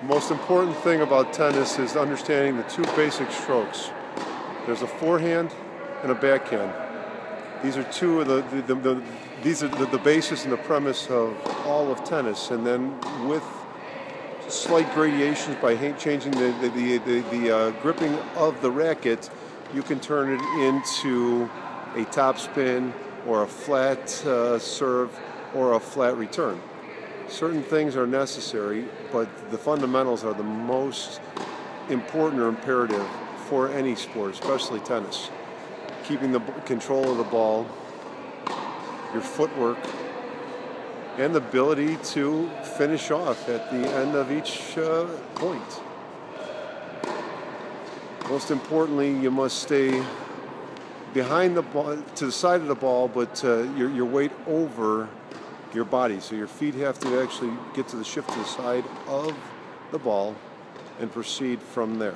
Most important thing about tennis is understanding the two basic strokes. There's a forehand and a backhand. These are two of the basis and the premise of all of tennis. And then with slight gradations by changing the gripping of the racket, you can turn it into a topspin or a flat serve or a flat return. Certain things are necessary, but the fundamentals are the most important or imperative for any sport, especially tennis. Keeping the control of the ball, your footwork, and the ability to finish off at the end of each point. Most importantly, you must stay behind the ball, to the side of the ball, but your weight over your body. So your feet have to actually get to the shift to the side of the ball and proceed from there.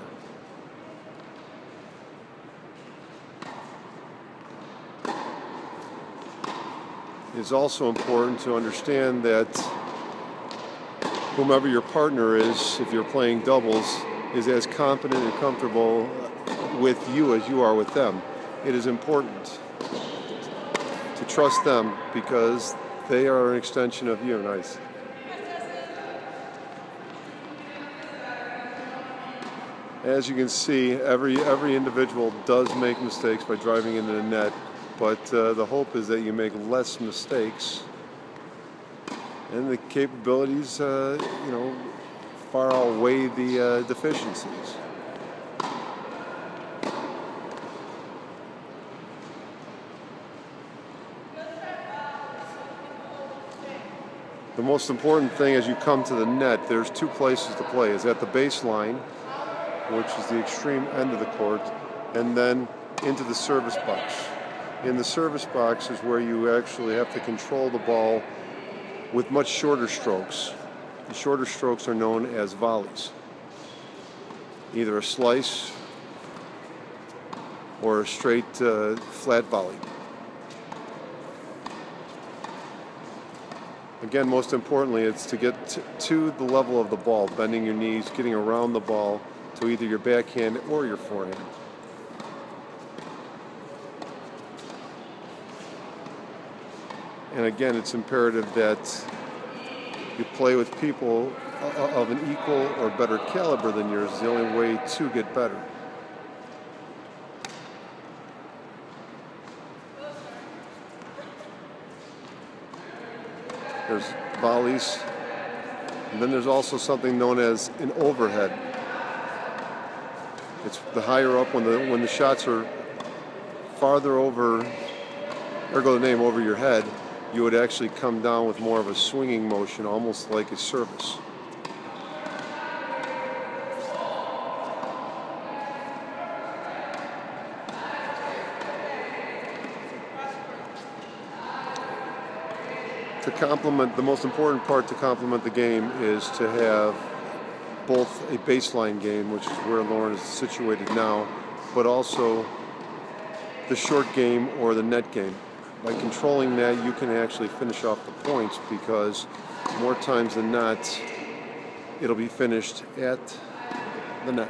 It's also important to understand that whomever your partner is, if you're playing doubles, is as competent and comfortable with you as you are with them. It is important to trust them because they are an extension of you. Nice. As you can see, every individual does make mistakes by driving into the net, but the hope is that you make less mistakes, and the capabilities, far outweigh the deficiencies. The most important thing as you come to the net, there's two places to play. Is at the baseline, which is the extreme end of the court, and then into the service box. In the service box is where you actually have to control the ball with much shorter strokes. The shorter strokes are known as volleys. Either a slice or a straight flat volley. Again, most importantly, it's to get to the level of the ball, bending your knees, getting around the ball to either your backhand or your forehand. And again, it's imperative that you play with people of an equal or better caliber than yours. It's the only way to get better. There's volleys, and then there's also something known as an overhead. It's the higher up when the shots are farther over, ergo the name, over your head, you would actually come down with more of a swinging motion, almost like a service. To complement, the most important part to complement the game is to have both a baseline game, which is where Lauren is situated now, but also the short game or the net game. By controlling that, you can actually finish off the points, because more times than not, it'll be finished at the net.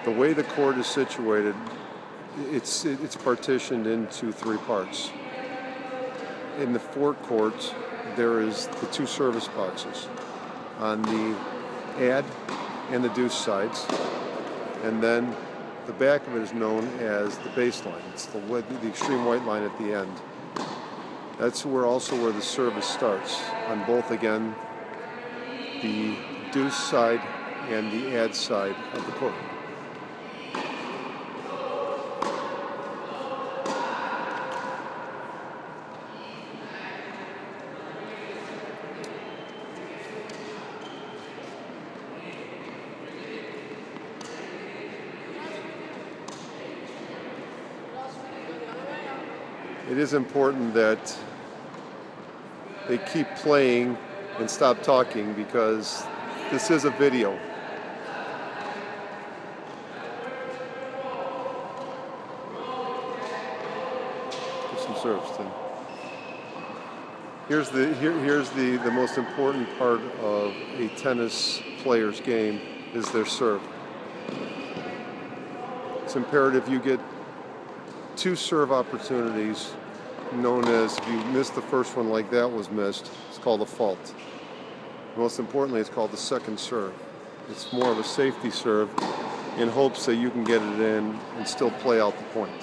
The way the court is situated, it's partitioned into three parts. In the forecourt, there is the two service boxes on the ad and the deuce sides, and then the back of it is known as the baseline. It's the extreme white line at the end. That's also where the service starts on both, again, the deuce side and the ad side of the court. It is important that they keep playing and stop talking, because this is a video. Give some serves, Tim. Here's the most important part of a tennis player's game is their serve. It's imperative you get 2 serve opportunities, known as, if you miss the first one like that was missed, it's called a fault. Most importantly, it's called the second serve. It's more of a safety serve in hopes that you can get it in and still play out the point.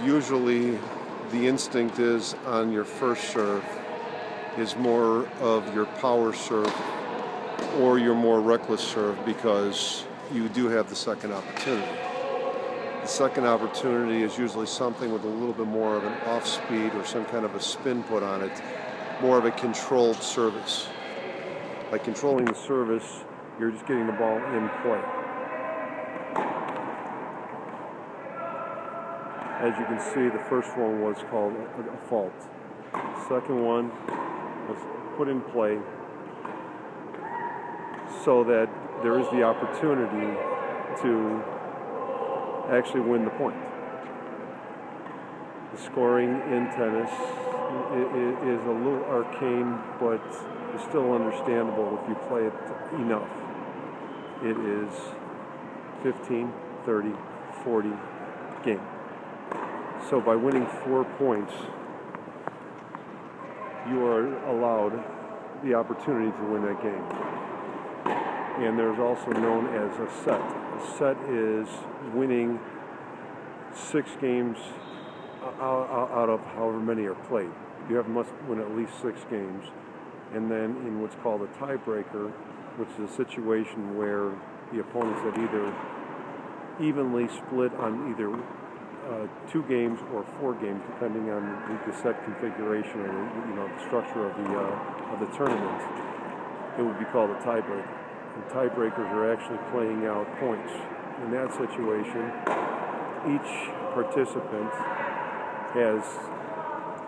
Usually the instinct is on your first serve is more of your power serve or your more reckless serve, because you do have the second opportunity. The second opportunity is usually something with a little bit more of an off speed or some kind of a spin put on it, more of a controlled service. By controlling the service, you're just getting the ball in play. As you can see, the first one was called a fault. The second one was put in play so that there is the opportunity to actually win the point. The scoring in tennis is a little arcane, but it's still understandable if you play it enough. It is 15, 30, 40 game. So by winning 4 points, you are allowed the opportunity to win that game. And there's also known as a set. A set is winning 6 games out of however many are played. You must win at least 6 games. And then in what's called a tiebreaker, which is a situation where the opponents have either evenly split on either 2 games or 4 games, depending on the set configuration or the structure of the tournament, it would be called a tiebreaker. And tiebreakers are actually playing out points. In that situation, each participant has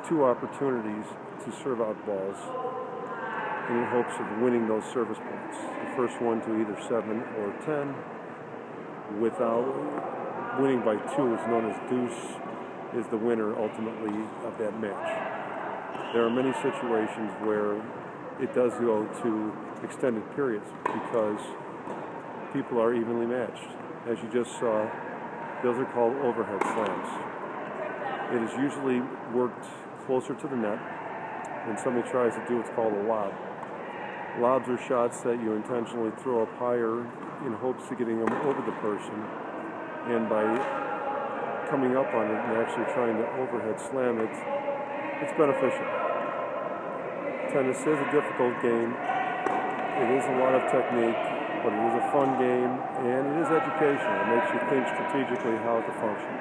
2 opportunities to serve out balls in hopes of winning those service points. The first one to either 7 or 10. Without winning by 2 is known as deuce, is the winner ultimately of that match. There are many situations where it does go to extended periods because people are evenly matched. As you just saw, those are called overhead slams. It is usually worked closer to the net, and somebody tries to do what's called a lob. Lobs are shots that you intentionally throw up higher in hopes of getting them over the person, and by coming up on it and actually trying to overhead slam it, it's beneficial. Tennis is a difficult game. It is a lot of technique, but it is a fun game, and it is educational. It makes you think strategically how to function.